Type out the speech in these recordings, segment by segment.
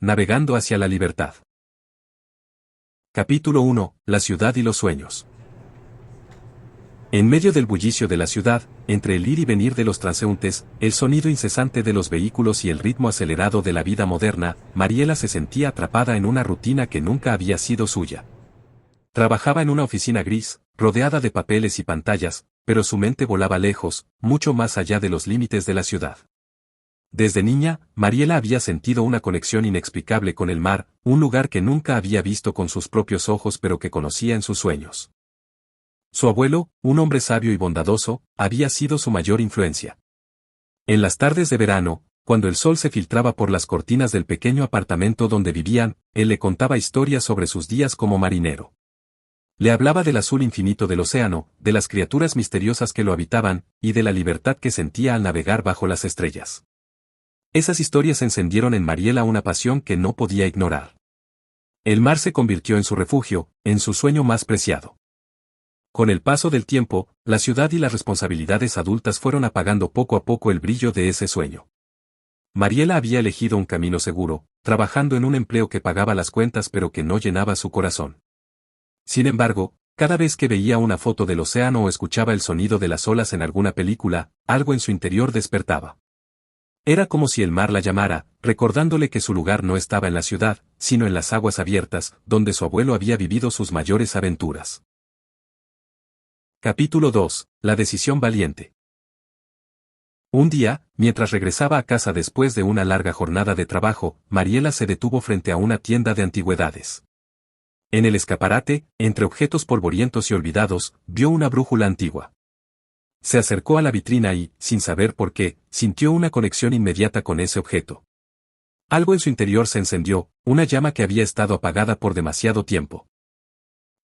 navegando hacia la libertad. Capítulo 1. La ciudad y los sueños. En medio del bullicio de la ciudad, entre el ir y venir de los transeúntes, el sonido incesante de los vehículos y el ritmo acelerado de la vida moderna, Mariela se sentía atrapada en una rutina que nunca había sido suya. Trabajaba en una oficina gris, rodeada de papeles y pantallas, pero su mente volaba lejos, mucho más allá de los límites de la ciudad. Desde niña, Mariela había sentido una conexión inexplicable con el mar, un lugar que nunca había visto con sus propios ojos pero que conocía en sus sueños. Su abuelo, un hombre sabio y bondadoso, había sido su mayor influencia. En las tardes de verano, cuando el sol se filtraba por las cortinas del pequeño apartamento donde vivían, él le contaba historias sobre sus días como marinero. Le hablaba del azul infinito del océano, de las criaturas misteriosas que lo habitaban, y de la libertad que sentía al navegar bajo las estrellas. Esas historias encendieron en Mariela una pasión que no podía ignorar. El mar se convirtió en su refugio, en su sueño más preciado. Con el paso del tiempo, la ciudad y las responsabilidades adultas fueron apagando poco a poco el brillo de ese sueño. Mariela había elegido un camino seguro, trabajando en un empleo que pagaba las cuentas pero que no llenaba su corazón. Sin embargo, cada vez que veía una foto del océano o escuchaba el sonido de las olas en alguna película, algo en su interior despertaba. Era como si el mar la llamara, recordándole que su lugar no estaba en la ciudad, sino en las aguas abiertas, donde su abuelo había vivido sus mayores aventuras. Capítulo 2. La decisión valiente. Un día, mientras regresaba a casa después de una larga jornada de trabajo, Mariela se detuvo frente a una tienda de antigüedades. En el escaparate, entre objetos polvorientos y olvidados, vio una brújula antigua. Se acercó a la vitrina y, sin saber por qué, sintió una conexión inmediata con ese objeto. Algo en su interior se encendió, una llama que había estado apagada por demasiado tiempo.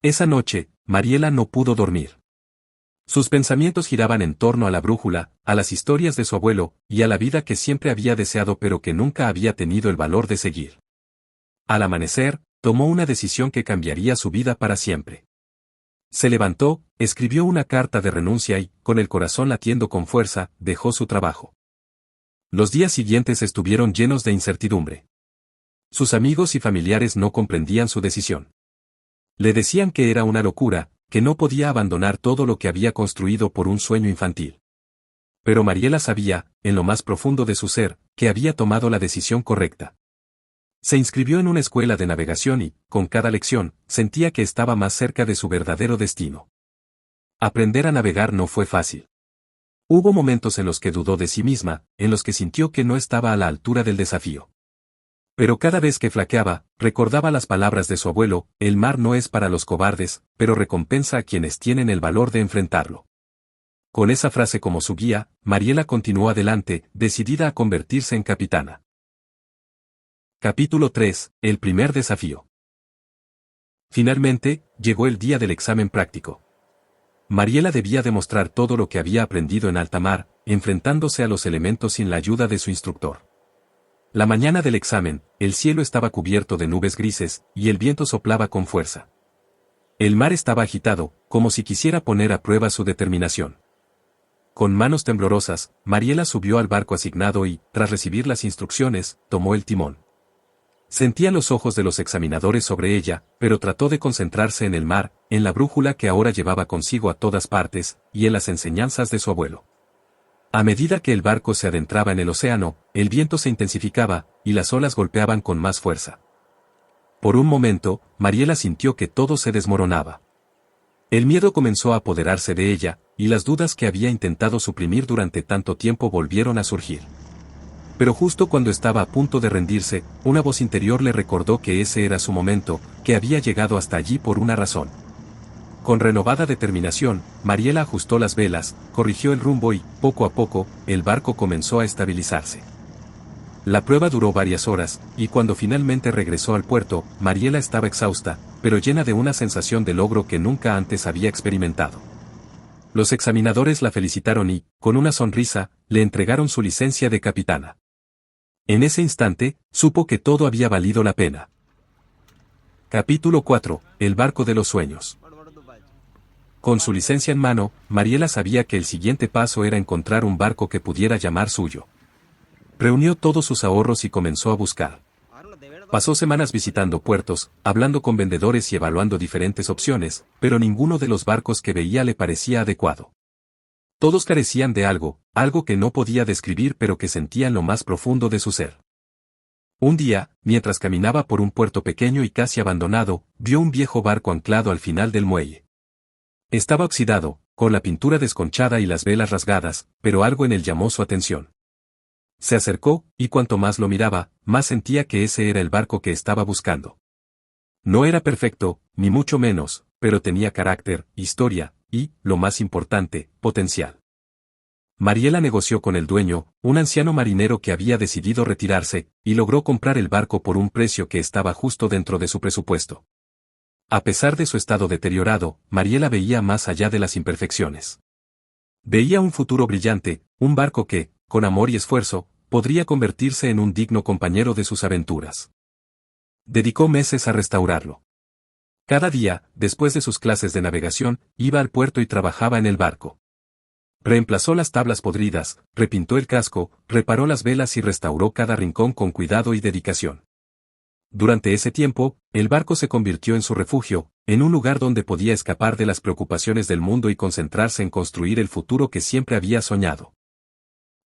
Esa noche, Mariela no pudo dormir. Sus pensamientos giraban en torno a la brújula, a las historias de su abuelo, y a la vida que siempre había deseado pero que nunca había tenido el valor de seguir. Al amanecer, tomó una decisión que cambiaría su vida para siempre. Se levantó, escribió una carta de renuncia y, con el corazón latiendo con fuerza, dejó su trabajo. Los días siguientes estuvieron llenos de incertidumbre. Sus amigos y familiares no comprendían su decisión. Le decían que era una locura, que no podía abandonar todo lo que había construido por un sueño infantil. Pero Mariela sabía, en lo más profundo de su ser, que había tomado la decisión correcta. Se inscribió en una escuela de navegación y, con cada lección, sentía que estaba más cerca de su verdadero destino. Aprender a navegar no fue fácil. Hubo momentos en los que dudó de sí misma, en los que sintió que no estaba a la altura del desafío. Pero cada vez que flaqueaba, recordaba las palabras de su abuelo: el mar no es para los cobardes, pero recompensa a quienes tienen el valor de enfrentarlo. Con esa frase como su guía, Mariela continuó adelante, decidida a convertirse en capitana. Capítulo 3. El primer desafío. Finalmente, llegó el día del examen práctico. Mariela debía demostrar todo lo que había aprendido en alta mar, enfrentándose a los elementos sin la ayuda de su instructor. La mañana del examen, el cielo estaba cubierto de nubes grises, y el viento soplaba con fuerza. El mar estaba agitado, como si quisiera poner a prueba su determinación. Con manos temblorosas, Mariela subió al barco asignado y, tras recibir las instrucciones, tomó el timón. Sentía los ojos de los examinadores sobre ella, pero trató de concentrarse en el mar, en la brújula que ahora llevaba consigo a todas partes, y en las enseñanzas de su abuelo. A medida que el barco se adentraba en el océano, el viento se intensificaba, y las olas golpeaban con más fuerza. Por un momento, Mariela sintió que todo se desmoronaba. El miedo comenzó a apoderarse de ella, y las dudas que había intentado suprimir durante tanto tiempo volvieron a surgir. Pero justo cuando estaba a punto de rendirse, una voz interior le recordó que ese era su momento, que había llegado hasta allí por una razón. Con renovada determinación, Mariela ajustó las velas, corrigió el rumbo y, poco a poco, el barco comenzó a estabilizarse. La prueba duró varias horas, y cuando finalmente regresó al puerto, Mariela estaba exhausta, pero llena de una sensación de logro que nunca antes había experimentado. Los examinadores la felicitaron y, con una sonrisa, le entregaron su licencia de capitana. En ese instante, supo que todo había valido la pena. Capítulo 4. El barco de los sueños. Con su licencia en mano, Mariela sabía que el siguiente paso era encontrar un barco que pudiera llamar suyo. Reunió todos sus ahorros y comenzó a buscar. Pasó semanas visitando puertos, hablando con vendedores y evaluando diferentes opciones, pero ninguno de los barcos que veía le parecía adecuado. Todos carecían de algo, algo que no podía describir pero que sentía en lo más profundo de su ser. Un día, mientras caminaba por un puerto pequeño y casi abandonado, vio un viejo barco anclado al final del muelle. Estaba oxidado, con la pintura desconchada y las velas rasgadas, pero algo en él llamó su atención. Se acercó, y cuanto más lo miraba, más sentía que ese era el barco que estaba buscando. No era perfecto, ni mucho menos, pero tenía carácter, historia, y, lo más importante, potencial. Mariela negoció con el dueño, un anciano marinero que había decidido retirarse, y logró comprar el barco por un precio que estaba justo dentro de su presupuesto. A pesar de su estado deteriorado, Mariela veía más allá de las imperfecciones. Veía un futuro brillante, un barco que, con amor y esfuerzo, podría convertirse en un digno compañero de sus aventuras. Dedicó meses a restaurarlo. Cada día, después de sus clases de navegación, iba al puerto y trabajaba en el barco. Reemplazó las tablas podridas, repintó el casco, reparó las velas y restauró cada rincón con cuidado y dedicación. Durante ese tiempo, el barco se convirtió en su refugio, en un lugar donde podía escapar de las preocupaciones del mundo y concentrarse en construir el futuro que siempre había soñado.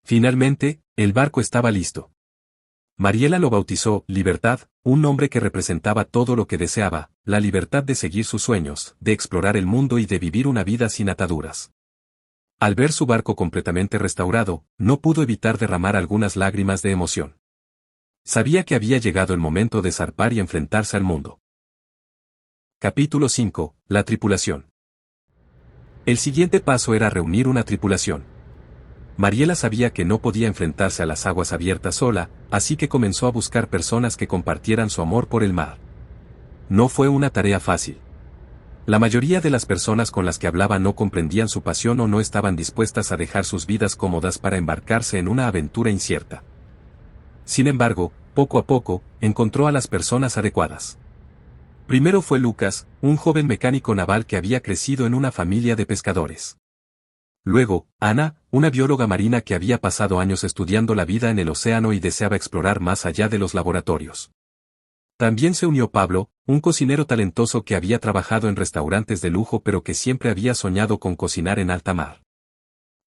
Finalmente, el barco estaba listo. Mariela lo bautizó Libertad, un nombre que representaba todo lo que deseaba, la libertad de seguir sus sueños, de explorar el mundo y de vivir una vida sin ataduras. Al ver su barco completamente restaurado, no pudo evitar derramar algunas lágrimas de emoción. Sabía que había llegado el momento de zarpar y enfrentarse al mundo. Capítulo 5. La tripulación. El siguiente paso era reunir una tripulación. Mariela sabía que no podía enfrentarse a las aguas abiertas sola, así que comenzó a buscar personas que compartieran su amor por el mar. No fue una tarea fácil. La mayoría de las personas con las que hablaba no comprendían su pasión o no estaban dispuestas a dejar sus vidas cómodas para embarcarse en una aventura incierta. Sin embargo, poco a poco, encontró a las personas adecuadas. Primero fue Lucas, un joven mecánico naval que había crecido en una familia de pescadores. Luego, Ana, una bióloga marina que había pasado años estudiando la vida en el océano y deseaba explorar más allá de los laboratorios. También se unió Pablo, un cocinero talentoso que había trabajado en restaurantes de lujo pero que siempre había soñado con cocinar en alta mar.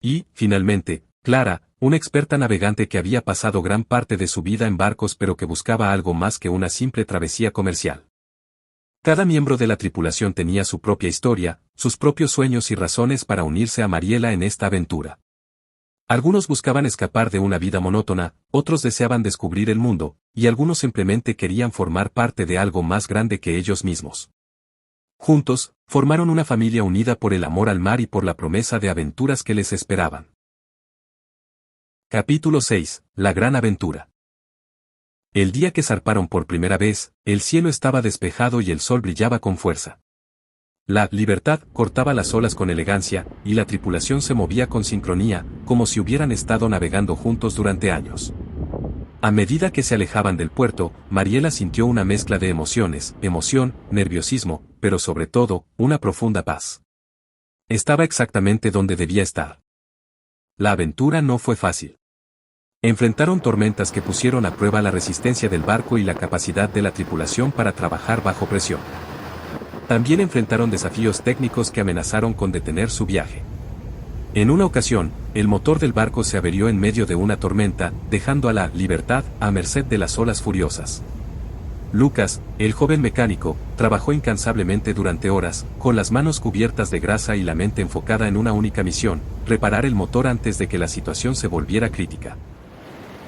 Y, finalmente, Clara, una experta navegante que había pasado gran parte de su vida en barcos pero que buscaba algo más que una simple travesía comercial. Cada miembro de la tripulación tenía su propia historia, sus propios sueños y razones para unirse a Mariela en esta aventura. Algunos buscaban escapar de una vida monótona, otros deseaban descubrir el mundo, y algunos simplemente querían formar parte de algo más grande que ellos mismos. Juntos, formaron una familia unida por el amor al mar y por la promesa de aventuras que les esperaban. Capítulo 6. La gran aventura. El día que zarparon por primera vez, el cielo estaba despejado y el sol brillaba con fuerza. La Libertad cortaba las olas con elegancia, y la tripulación se movía con sincronía, como si hubieran estado navegando juntos durante años. A medida que se alejaban del puerto, Mariela sintió una mezcla de emociones, emoción, nerviosismo, pero sobre todo, una profunda paz. Estaba exactamente donde debía estar. La aventura no fue fácil. Enfrentaron tormentas que pusieron a prueba la resistencia del barco y la capacidad de la tripulación para trabajar bajo presión. También enfrentaron desafíos técnicos que amenazaron con detener su viaje. En una ocasión, el motor del barco se averió en medio de una tormenta, dejando a la Libertad a merced de las olas furiosas. Lucas, el joven mecánico, trabajó incansablemente durante horas, con las manos cubiertas de grasa y la mente enfocada en una única misión: reparar el motor antes de que la situación se volviera crítica.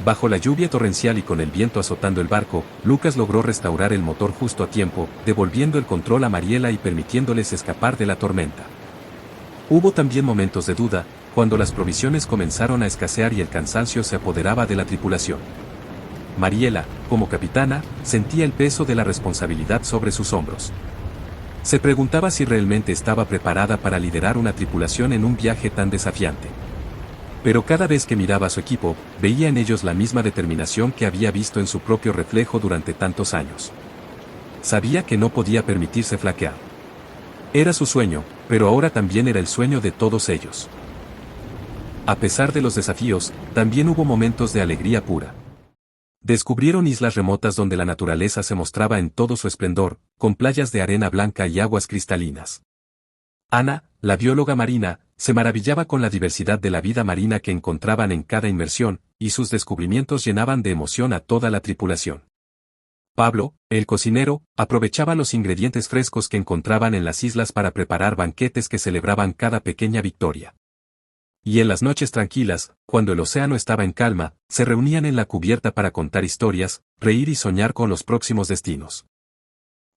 Bajo la lluvia torrencial y con el viento azotando el barco, Lucas logró restaurar el motor justo a tiempo, devolviendo el control a Mariela y permitiéndoles escapar de la tormenta. Hubo también momentos de duda, cuando las provisiones comenzaron a escasear y el cansancio se apoderaba de la tripulación. Mariela, como capitana, sentía el peso de la responsabilidad sobre sus hombros. Se preguntaba si realmente estaba preparada para liderar una tripulación en un viaje tan desafiante. Pero cada vez que miraba a su equipo, veía en ellos la misma determinación que había visto en su propio reflejo durante tantos años. Sabía que no podía permitirse flaquear. Era su sueño, pero ahora también era el sueño de todos ellos. A pesar de los desafíos, también hubo momentos de alegría pura. Descubrieron islas remotas donde la naturaleza se mostraba en todo su esplendor, con playas de arena blanca y aguas cristalinas. Ana, la bióloga marina, se maravillaba con la diversidad de la vida marina que encontraban en cada inmersión, y sus descubrimientos llenaban de emoción a toda la tripulación. Pablo, el cocinero, aprovechaba los ingredientes frescos que encontraban en las islas para preparar banquetes que celebraban cada pequeña victoria. Y en las noches tranquilas, cuando el océano estaba en calma, se reunían en la cubierta para contar historias, reír y soñar con los próximos destinos.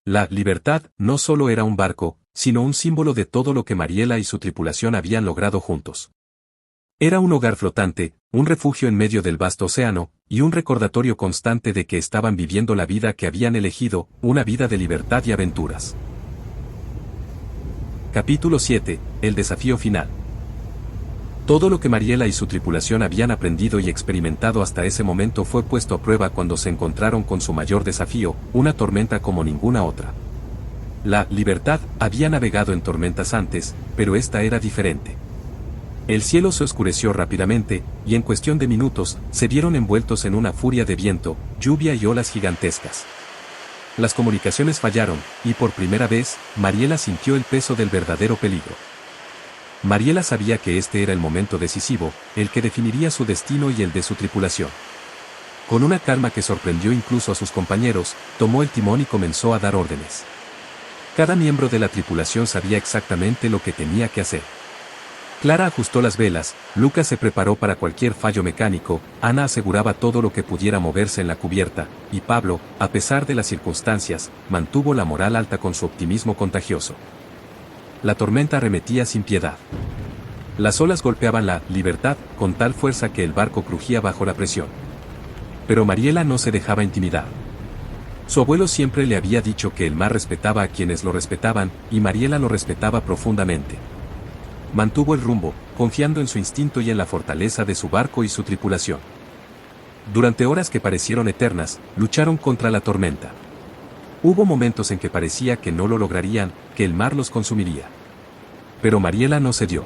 La Libertad no solo era un barco, sino un símbolo de todo lo que Mariela y su tripulación habían logrado juntos. Era un hogar flotante, un refugio en medio del vasto océano, y un recordatorio constante de que estaban viviendo la vida que habían elegido, una vida de libertad y aventuras. Capítulo 7. El desafío final. Todo lo que Mariela y su tripulación habían aprendido y experimentado hasta ese momento fue puesto a prueba cuando se encontraron con su mayor desafío, una tormenta como ninguna otra. La Libertad había navegado en tormentas antes, pero esta era diferente. El cielo se oscureció rápidamente, y en cuestión de minutos, se vieron envueltos en una furia de viento, lluvia y olas gigantescas. Las comunicaciones fallaron, y por primera vez, Mariela sintió el peso del verdadero peligro. Mariela sabía que este era el momento decisivo, el que definiría su destino y el de su tripulación. Con una calma que sorprendió incluso a sus compañeros, tomó el timón y comenzó a dar órdenes. Cada miembro de la tripulación sabía exactamente lo que tenía que hacer. Clara ajustó las velas, Lucas se preparó para cualquier fallo mecánico, Ana aseguraba todo lo que pudiera moverse en la cubierta, y Pablo, a pesar de las circunstancias, mantuvo la moral alta con su optimismo contagioso. La tormenta arremetía sin piedad. Las olas golpeaban la Libertad con tal fuerza que el barco crujía bajo la presión. Pero Mariela no se dejaba intimidar. Su abuelo siempre le había dicho que el mar respetaba a quienes lo respetaban, y Mariela lo respetaba profundamente. Mantuvo el rumbo, confiando en su instinto y en la fortaleza de su barco y su tripulación. Durante horas que parecieron eternas, lucharon contra la tormenta. Hubo momentos en que parecía que no lo lograrían, que el mar los consumiría. Pero Mariela no cedió.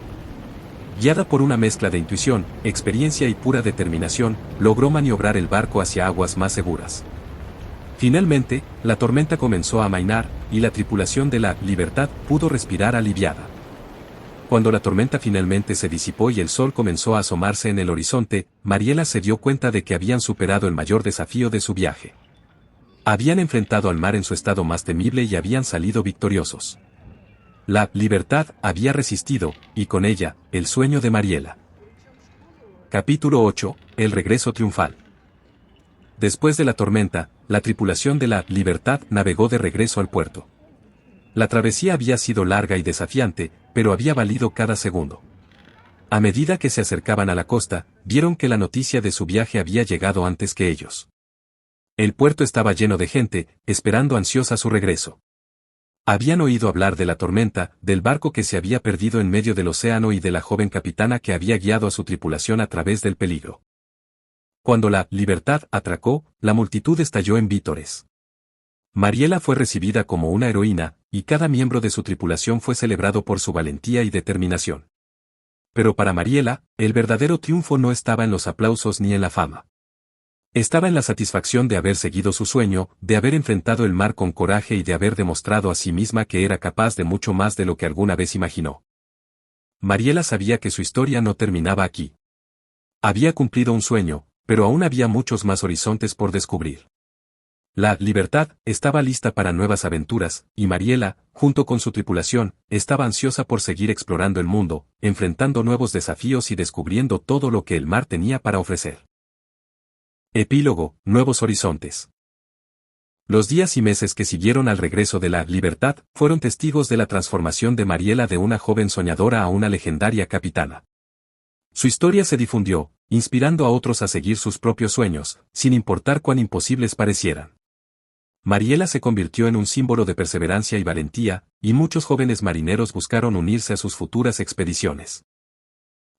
Guiada por una mezcla de intuición, experiencia y pura determinación, logró maniobrar el barco hacia aguas más seguras. Finalmente, la tormenta comenzó a amainar, y la tripulación de la Libertad pudo respirar aliviada. Cuando la tormenta finalmente se disipó y el sol comenzó a asomarse en el horizonte, Mariela se dio cuenta de que habían superado el mayor desafío de su viaje. Habían enfrentado al mar en su estado más temible y habían salido victoriosos. La Libertad había resistido, y con ella, el sueño de Mariela. Capítulo 8. El regreso triunfal. Después de la tormenta, la tripulación de la Libertad navegó de regreso al puerto. La travesía había sido larga y desafiante, pero había valido cada segundo. A medida que se acercaban a la costa, vieron que la noticia de su viaje había llegado antes que ellos. El puerto estaba lleno de gente, esperando ansiosa su regreso. Habían oído hablar de la tormenta, del barco que se había perdido en medio del océano y de la joven capitana que había guiado a su tripulación a través del peligro. Cuando la Libertad atracó, la multitud estalló en vítores. Mariela fue recibida como una heroína, y cada miembro de su tripulación fue celebrado por su valentía y determinación. Pero para Mariela, el verdadero triunfo no estaba en los aplausos ni en la fama. Estaba en la satisfacción de haber seguido su sueño, de haber enfrentado el mar con coraje y de haber demostrado a sí misma que era capaz de mucho más de lo que alguna vez imaginó. Mariela sabía que su historia no terminaba aquí. Había cumplido un sueño, pero aún había muchos más horizontes por descubrir. La Libertad estaba lista para nuevas aventuras, y Mariela, junto con su tripulación, estaba ansiosa por seguir explorando el mundo, enfrentando nuevos desafíos y descubriendo todo lo que el mar tenía para ofrecer. Epílogo, nuevos horizontes. Los días y meses que siguieron al regreso de la Libertad fueron testigos de la transformación de Mariela de una joven soñadora a una legendaria capitana. Su historia se difundió, inspirando a otros a seguir sus propios sueños, sin importar cuán imposibles parecieran. Mariela se convirtió en un símbolo de perseverancia y valentía, y muchos jóvenes marineros buscaron unirse a sus futuras expediciones.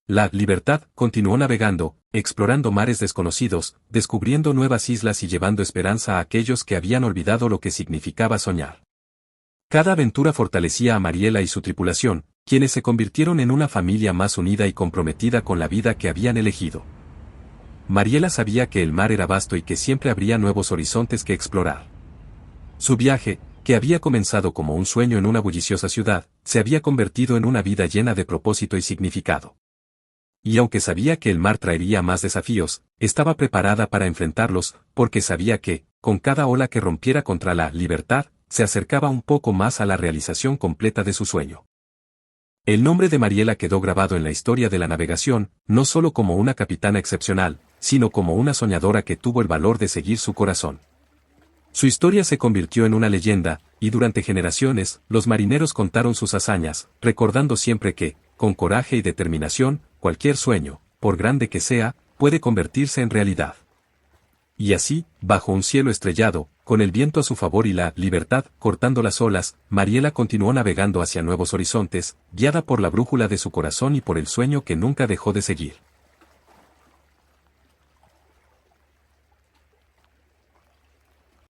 La Libertad continuó navegando, explorando mares desconocidos, descubriendo nuevas islas y llevando esperanza a aquellos que habían olvidado lo que significaba soñar. Cada aventura fortalecía a Mariela y su tripulación, quienes se convirtieron en una familia más unida y comprometida con la vida que habían elegido. Mariela sabía que el mar era vasto y que siempre habría nuevos horizontes que explorar. Su viaje, que había comenzado como un sueño en una bulliciosa ciudad, se había convertido en una vida llena de propósito y significado. Y aunque sabía que el mar traería más desafíos, estaba preparada para enfrentarlos, porque sabía que, con cada ola que rompiera contra la libertad, se acercaba un poco más a la realización completa de su sueño. El nombre de Mariela quedó grabado en la historia de la navegación, no solo como una capitana excepcional, sino como una soñadora que tuvo el valor de seguir su corazón. Su historia se convirtió en una leyenda, y durante generaciones, los marineros contaron sus hazañas, recordando siempre que, con coraje y determinación, cualquier sueño, por grande que sea, puede convertirse en realidad. Y así, bajo un cielo estrellado, con el viento a su favor y la libertad cortando las olas, Mariela continuó navegando hacia nuevos horizontes, guiada por la brújula de su corazón y por el sueño que nunca dejó de seguir.